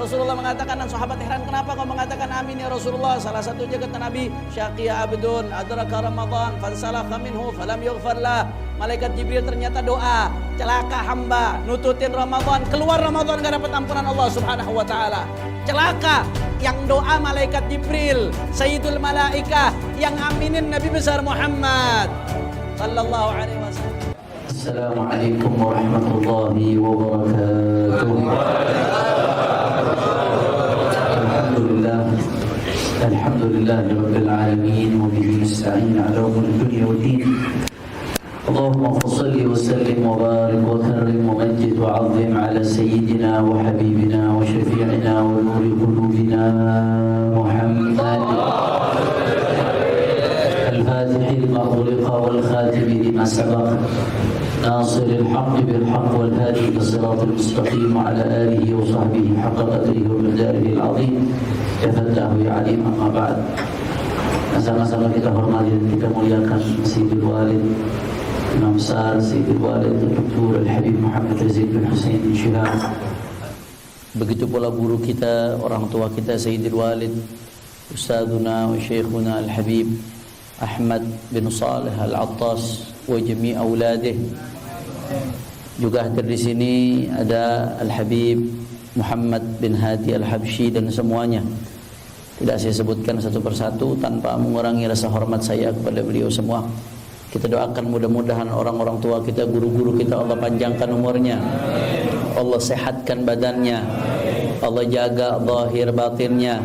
Rasulullah mengatakan dan sahabat heran, kenapa kau mengatakan amin ya Rasulullah? Salah satunya kata Nabi, syaqiya abdun adraka Ramadan fansalakha minhu falam yughfar lah. Malaikat Jibril ternyata doa, celaka hamba nututin Ramadan, keluar Ramadan gak dapat ampunan Allah Subhanahu wa taala. Celaka yang doa malaikat Jibril, Sayyidul Malaikah, yang aminin Nabi besar Muhammad sallallahu alaihi wasallam. Assalamualaikum warahmatullahi wabarakatuh. Alhamdulillah rabbil alamin wa bihi nasta'in ala umuri dunya waddin. Allahumma shalli wa sallim wa barik wa karrim wa majjid wa 'azzim ala sayyidina wa habibina wa syafi'ina wa nuri qulubina Muhammad al-Fatih lima ughliqa wal khatim lima sabaq ناصر الحق بالحق والهادي إلى الصراط المستقيم وعلى آله وصحبه حق قدره ومقداره العظيم. Tafadhalu ya alim, amma ba'd. Sama-sama kita hormati dan kita muliakan Sayyidul Walid Imam besar Sayyidul Walid Dr. Al-Habib Muhammad Rizieq bin Husain bin Shihab. Begitu pula guru kita, orang tua kita Sayyidul Walid Ustadzuna wa Syekhuna Al-Habib Ahmad bin Saleh Al-Attas wa jami' auladih. Juga hadir di sini ada Al-Habib Muhammad bin Hadi Al-Habsyi dan semuanya. Tidak saya sebutkan satu persatu tanpa mengurangi rasa hormat saya kepada beliau semua. Kita doakan mudah-mudahan orang-orang tua kita, guru-guru kita, Allah panjangkan umurnya, Allah sehatkan badannya, Allah jaga zahir batinnya,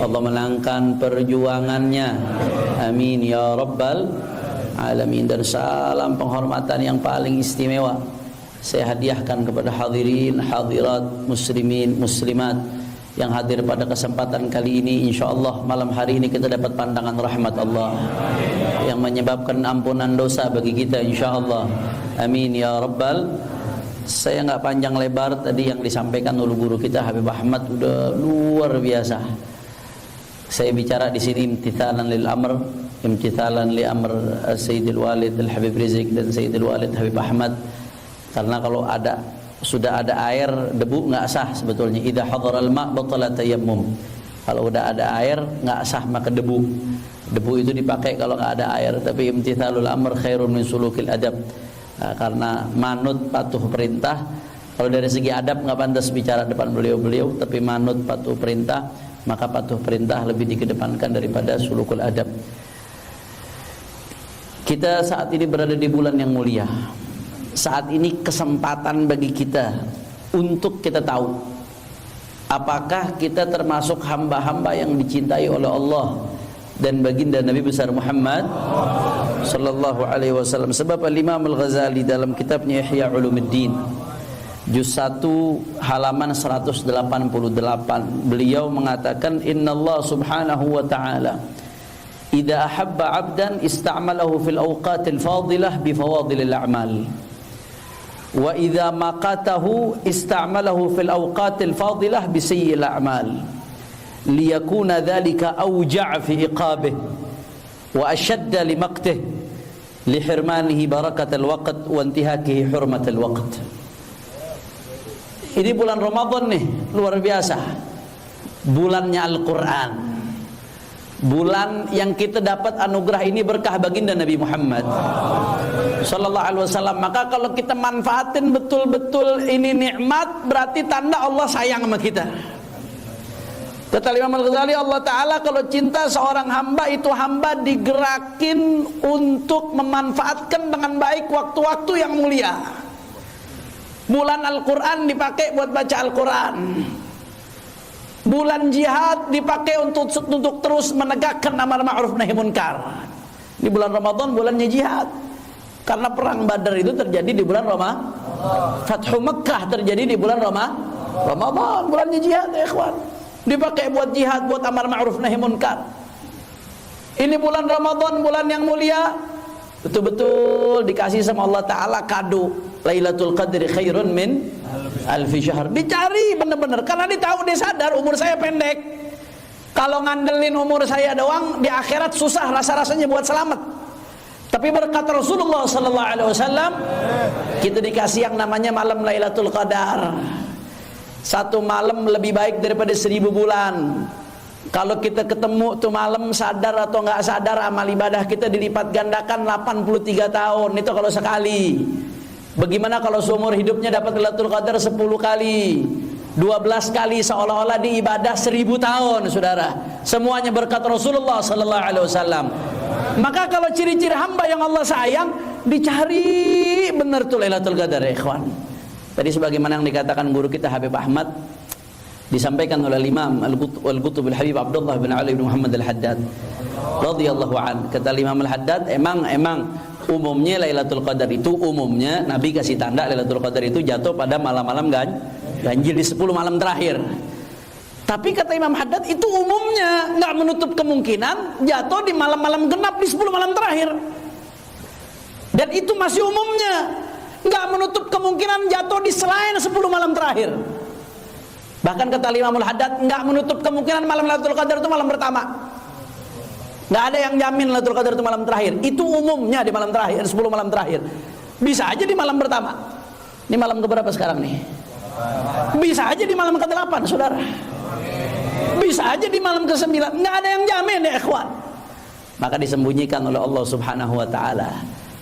Allah menangkan perjuangannya. Amin ya rabbal alamin. Dan salam penghormatan yang paling istimewa saya hadiahkan kepada hadirin, hadirat, muslimin, muslimat yang hadir pada kesempatan kali ini. InsyaAllah malam hari ini kita dapat pandangan rahmat Allah yang menyebabkan ampunan dosa bagi kita insyaAllah. Amin ya rabbal. Saya nggak panjang lebar, tadi yang disampaikan oleh guru kita Habib Ahmad udah luar biasa. Saya bicara di sini imtithalan lil amr, imtithalan li amr Sayyidul Walid Al-Habib Rizieq dan Sayyidul Walid Habib Ahmad. Karena kalau sudah ada air, debu nggak sah sebetulnya. Idza hadaral ma' batala tayammum. Kalau udah ada air nggak sah maka debu. Debu itu dipakai kalau nggak ada air. Tapi imtithalul amr khairun min sulukil adab. Karena manut patuh perintah. Kalau dari segi adab nggak pantas bicara depan beliau-beliau, tapi manut patuh perintah, maka patuh perintah lebih dikedepankan daripada sulukul adab. Kita saat ini berada di bulan yang mulia. Saat ini kesempatan bagi kita untuk kita tahu apakah kita termasuk hamba-hamba yang dicintai oleh Allah dan baginda Nabi besar Muhammad sallallahu alaihi wasallam. Sebab Imam Al-Ghazali dalam kitabnya Ihya Ulumuddin juz 1 halaman 188 beliau mengatakan, innallah subhanahu wa ta'ala idza ahabba 'abdan ista'malahu fil awqatil fadilah bi fawadilil a'mal. Wa idza maqatahu ista'malahu fil awqatil fadilah bi sayyi'il a'mal liyakuna dhalika awja' fi iqabih wa ashadda li maqtih li hirmanihi barakatal waqt wa intihakihi hurmatal waqt. Ini bulan Ramadan nih, luar biasa. Bulannya Al-Qur'an. Bulan yang kita dapat anugerah ini berkah baginda Nabi Muhammad sallallahu alaihi wasallam. Maka kalau kita manfaatin betul-betul ini nikmat, berarti tanda Allah sayang sama kita. Kata Imam Al-Ghazali, Allah Ta'ala kalau cinta seorang hamba, itu hamba digerakin untuk memanfaatkan dengan baik waktu-waktu yang mulia. Bulan Al-Quran dipakai buat baca Al-Quran. Bulan jihad dipakai untuk terus menegakkan amar ma'ruf nahi munkar. Di bulan Ramadan bulannya jihad. Karena perang Badar itu terjadi di bulan Ramadan. Fathu Makkah terjadi di bulan Ramadan. Bulannya jihad ya ikhwan. Dipakai buat jihad, buat amar ma'ruf nahi munkar. Ini bulan Ramadan, bulan yang mulia. Betul-betul dikasih sama Allah Ta'ala kado Lailatul Qadri khairun min alfi syahr. Dicari benar-benar karena dia tahu, dia sadar umur saya pendek. Kalau ngandelin umur saya doang, di akhirat susah rasa-rasanya buat selamat. Tapi berkat Rasulullah SAW, kita dikasih yang namanya malam Lailatul Qadar. Satu malam lebih baik daripada 1000 bulan. Kalau kita ketemu tuh malam, sadar atau nggak sadar, amal ibadah kita dilipat gandakan 83 tahun. Itu kalau sekali. Bagaimana kalau seumur hidupnya dapat Lailatul Qadar 10 kali, 12 kali, seolah-olah di ibadah 1000 tahun, saudara. Semuanya berkat Rasulullah sallallahu alaihi wasallam. Maka kalau ciri-ciri hamba yang Allah sayang, dicari benar tuh Lailatul Qadar, ya ikhwan. Tadi sebagaimana yang dikatakan guru kita Habib Ahmad, disampaikan oleh Imam Al-Qutb Al-Habib Abdullah bin Ali bin Muhammad Al-Haddad radhiyallahu an. Kata Imam Al-Haddad, emang umumnya Lailatul Qadar itu, umumnya Nabi kasih tanda Lailatul Qadar itu jatuh pada malam-malam ganjil di 10 malam terakhir. Tapi kata Imam Haddad, itu umumnya, nggak menutup kemungkinan jatuh di malam-malam genap di 10 malam terakhir. Dan itu masih umumnya, nggak menutup kemungkinan jatuh di selain 10 malam terakhir. Bahkan kata Imamul Haddad, nggak menutup kemungkinan malam Lailatul Qadar itu malam pertama. Nggak ada yang jamin Lailatul Qadar itu malam terakhir. Itu umumnya di malam terakhir, 10 malam terakhir. Bisa aja di malam pertama. Ini malam keberapa sekarang nih? Bisa aja di malam ke-8, saudara. Bisa aja di malam ke-9. Nggak ada yang jamin, ya ikhwan. Maka disembunyikan oleh Allah Subhanahu wa taala.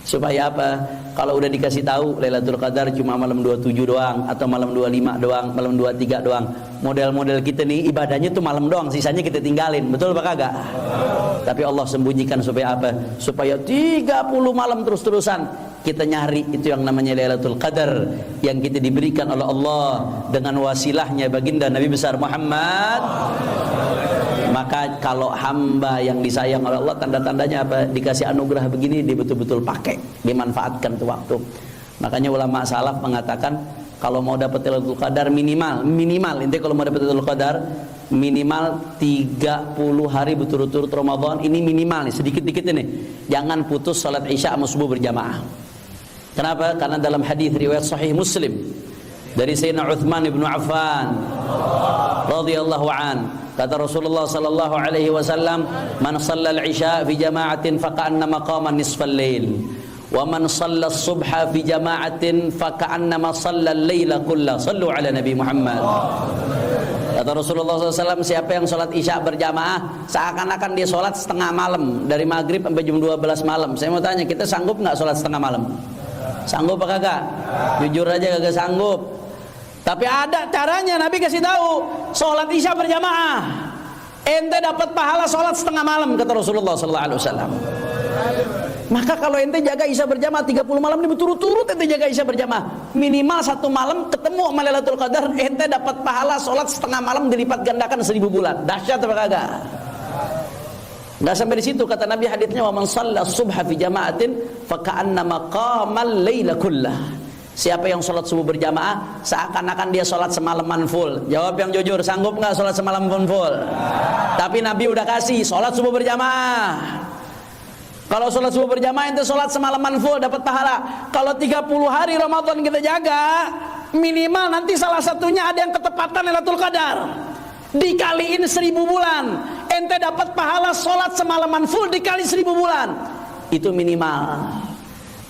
Supaya apa? Kalau udah dikasih tahu Lailatul Qadar cuma malam 27 doang, atau malam 25 doang, malam 23 doang. Model-model kita nih ibadahnya tuh malam doang, sisanya kita tinggalin. Betul apa kagak? Tapi Allah sembunyikan supaya apa? Supaya 30 malam terus-terusan kita nyari itu yang namanya Lailatul Qadar, yang kita diberikan oleh Allah dengan wasilahnya baginda Nabi besar Muhammad. Maka kalau hamba yang disayang oleh Allah, tanda-tandanya apa? Dikasih anugerah begini, dia betul-betul pakai, dimanfaatkan tuh waktu. Makanya ulama salaf mengatakan, kalau mau dapat Lailatul Qadar minimal intinya kalau mau dapat Lailatul Qadar minimal 30 hari berturut-turut Ramadan. Ini minimal nih, sedikit-dikit ini. Jangan putus salat Isya sama subuh berjamaah. Kenapa? Karena dalam hadis riwayat Sahih Muslim dari Sayyidina Uthman ibn Affan radhiyallahu an, kata Rasulullah sallallahu alaihi wasallam, man shalla al-isya fi jama'atin faka'annama qama nisfal lail, wa man shalla as-subha fi jama'atin faka'annama shalla al-laila kullahu. Sallu ala Nabi Muhammad. Kata Rasulullah SAW, siapa yang sholat isya berjamaah, seakan-akan dia sholat setengah malam, dari maghrib sampai jam 12 malam. Saya mau tanya, kita sanggup nggak sholat setengah malam? Sanggup apa kagak? Jujur aja kagak sanggup. Tapi ada caranya, Nabi kasih tahu, sholat isya berjamaah, ente dapat pahala sholat setengah malam, kata Rasulullah SAW. Maka kalau ente jaga isya berjamaah 30 malam ini berturut-turut, ente jaga isya berjamaah, minimal 1 malam ketemu sama Lailatul Qadar, ente dapat pahala sholat setengah malam dilipat gandakan 1000 bulan. Dahsyat apa kagak? Nggak sampai di situ, kata Nabi haditsnya, wa man shalla subha fi jama'atin faka'annama qamal laila kullah. Siapa yang sholat subuh berjamaah, seakan-akan dia sholat semalaman full. Jawab yang jujur, sanggup nggak sholat semalaman full? Tapi Nabi udah kasih sholat subuh berjamaah. Kalau sholat subuh berjamaah itu sholat semalaman full, dapat pahala. Kalau 30 hari Ramadan kita jaga, minimal nanti salah satunya ada yang ketepatan Lailatul Qadar, dikaliin 1000 bulan, ente dapat pahala sholat semalaman full dikali 1000 bulan. Itu minimal.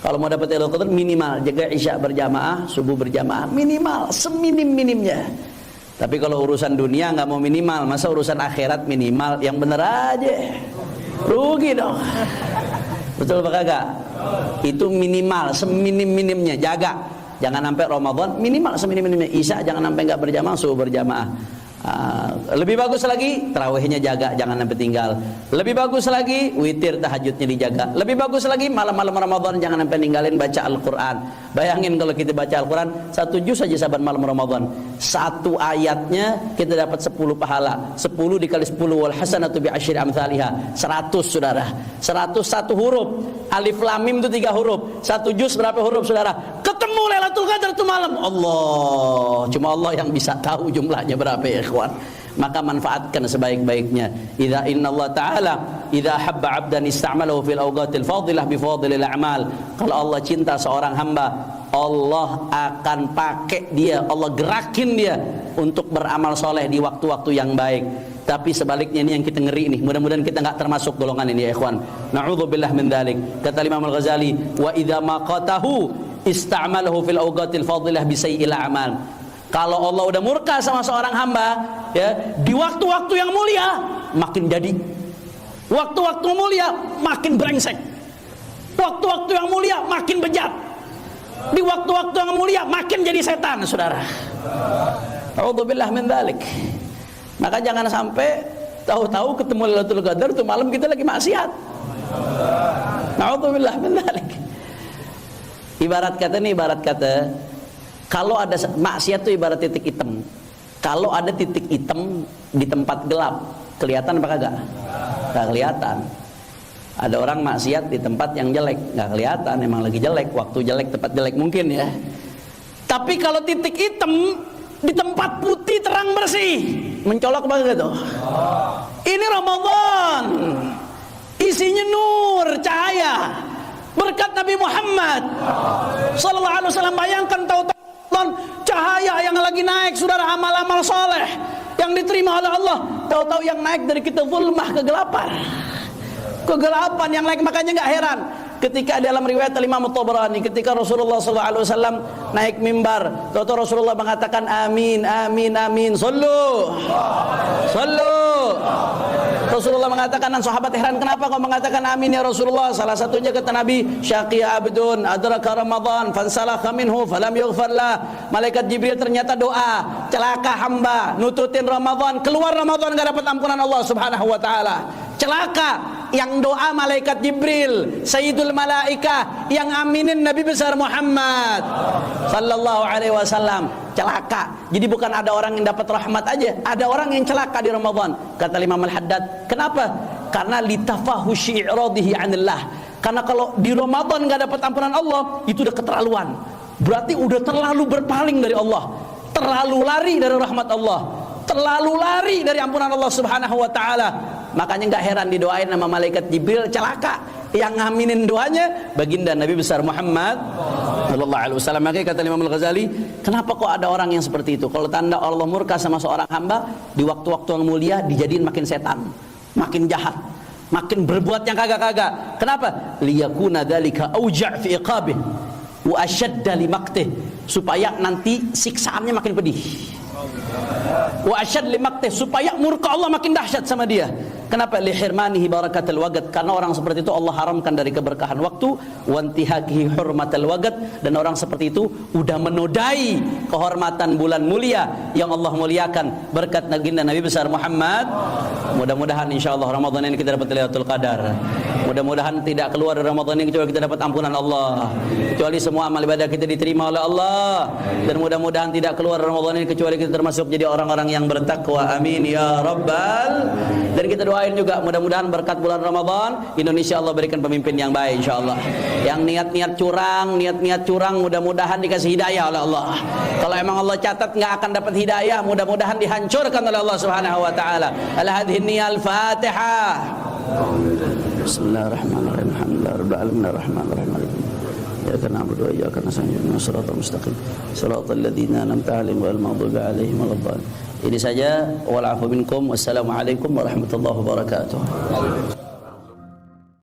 Kalau mau dapat Lailatul Qadar minimal jaga isya berjamaah, subuh berjamaah, minimal seminim-minimnya. Tapi kalau urusan dunia nggak mau minimal, masa urusan akhirat minimal? Yang bener aja, rugi dong. Betul apa kagak? Itu minimal seminim-minimnya, jaga. Jangan sampai Ramadan minimal seminim-minimnya. Isya jangan sampai nggak berjamaah, subuh berjamaah. Lebih bagus lagi tarawihnya jaga, jangan sampai tinggal. Lebih bagus lagi witir tahajudnya dijaga. Lebih bagus lagi malam-malam Ramadan jangan sampai ninggalin baca Al-Quran. Bayangin kalau kita baca Al-Quran 1 juz saja saban malam Ramadan, 1 ayatnya kita dapat 10 pahala. 10 dikali 10 wal hasanatu bi asyri amsalihha, 100 saudara. 101 huruf. Alif lam mim itu 3 huruf. 1 juz berapa huruf saudara? Ketemu Lailatul Qadar itu malam. Allah, cuma Allah yang bisa tahu jumlahnya berapa ya ikhwan. Maka manfaatkan sebaik-baiknya. Idza innallaha ta'ala idza habba 'abdan ista'malahu fil awqatil fadilah bi fadlil a'mal. Kalau Allah cinta seorang hamba, Allah akan pakai dia, Allah gerakin dia untuk beramal soleh di waktu-waktu yang baik. Tapi sebaliknya ini yang kita ngeri nih. Mudah-mudahan kita enggak termasuk golongan ini ya ikhwan. Na'udzubillah min dzalik. Kata Imam Al-Ghazali, wa idza maqatahu ista'malahu fil awqatil fadilah bi sayyi'il a'mal. Kalau Allah udah murka sama seorang hamba, ya, di waktu-waktu yang mulia makin jadi. Waktu-waktu mulia makin brengsek. Waktu-waktu yang mulia makin bejat. Di waktu-waktu yang mulia makin jadi setan, saudara. A'udzubillah min dzalik. Maka jangan sampai tahu-tahu ketemu Lailatul Qadar itu malam kita lagi maksiat. A'udzubillah min dzalik. Ibarat kata kalau ada maksiat itu ibarat titik hitam. Kalau ada titik hitam di tempat gelap, kelihatan apa kagak? Nggak kelihatan. Ada orang maksiat di tempat yang jelek, nggak kelihatan, emang lagi jelek, waktu jelek, tempat jelek mungkin ya. Tapi kalau titik hitam di tempat putih terang bersih, mencolok banget tuh. Ini Ramadan, isinya nur, cahaya, berkat Nabi Muhammad sallallahu alaihi wasallam. Bayangkan tahu-tahu cahaya yang lagi naik, saudara, amal-amal soleh yang diterima oleh Allah, tahu-tahu yang naik dari kita zulmah, kegelapan yang naik. Makanya nggak heran ketika dalam riwayat Imam Tabrani, ketika Rasulullah SAW naik mimbar, tahu-tahu Rasulullah mengatakan amin, amin, amin, sallu. Rasulullah mengatakan, dan sahabat heran, kenapa kau mengatakan amin ya Rasulullah? Salah satunya kata Nabi, syaqiya abdun adraka Ramadan fansalakha minhu falam yughfar lah. Malaikat Jibril ternyata doa, celaka hamba nututin Ramadan, keluar Ramadan gak dapat ampunan Allah Subhanahu wa taala. Celaka yang doa malaikat Jibril, Sayyidul Malaika, yang aminin Nabi besar Muhammad sallallahu alaihi wasallam. Celaka. Jadi bukan ada orang yang dapat rahmat aja, ada orang yang celaka di Ramadan. Kata Imam Al-Haddad, kenapa? Karena litafahushi i'radihi 'anillah. Karena kalau di Ramadan enggak dapat ampunan Allah, itu udah keterlaluan. Berarti udah terlalu berpaling dari Allah, terlalu lari dari rahmat Allah, terlalu lari dari ampunan Allah Subhanahu wa taala. Makanya enggak heran didoain sama malaikat Jibril celaka. Yang ngaminin doanya baginda Nabi besar Muhammad sallallahu alaihi wasallam. Makanya kata Imam Al-Ghazali, kenapa kok ada orang yang seperti itu? Kalau tanda Allah murka sama seorang hamba, di waktu-waktu yang mulia dijadiin makin setan, makin jahat, makin berbuat yang kagak-kagak. Kenapa? Liyakuna dzalika auja' fi iqabih wa ashadda li maqtih, supaya nanti siksaannya makin pedih. Wa asyad li maqtih, supaya murka Allah makin dahsyat sama dia. Kenapa? Li hirmanihi barakatul waqt, karena orang seperti itu Allah haramkan dari keberkahan waktu, wa intihakihi hurmatul waqt, dan orang seperti itu udah menodai kehormatan bulan mulia yang Allah muliakan berkat baginda Nabi besar Muhammad. Mudah-mudahan insyaallah Ramadan ini kita dapat Lailatul Qadar. Mudah-mudahan tidak keluar dari Ramadan ini kecuali kita dapat ampunan Allah, kecuali semua amal ibadah kita diterima oleh Allah, dan mudah-mudahan tidak keluar dari Ramadan ini kecuali kita termasuk jadi orang-orang yang bertakwa. Amin ya rabbal. Dan kita doain juga mudah-mudahan berkat bulan Ramadan Indonesia Allah berikan pemimpin yang baik insyaallah. Yang niat-niat curang mudah-mudahan dikasih hidayah oleh Allah. Kalau emang Allah catat nggak akan dapat hidayah, mudah-mudahan dihancurkan oleh Allah Subhanahu wa taala. Al-Fatihah. Bismillahirrahmanirrahim. Alhamdulillahirabbil alamin arrahmanirrahim. Iyyaka na'budu wa iyyaka nasta'in ihdinas siratal mustaqim siratal ladzina an'amta 'alaihim ghairil maghdubi 'alaihim waladdallin. Ini saja, wal 'afwu minkum. Wassalamualaikum warahmatullahi wabarakatuh.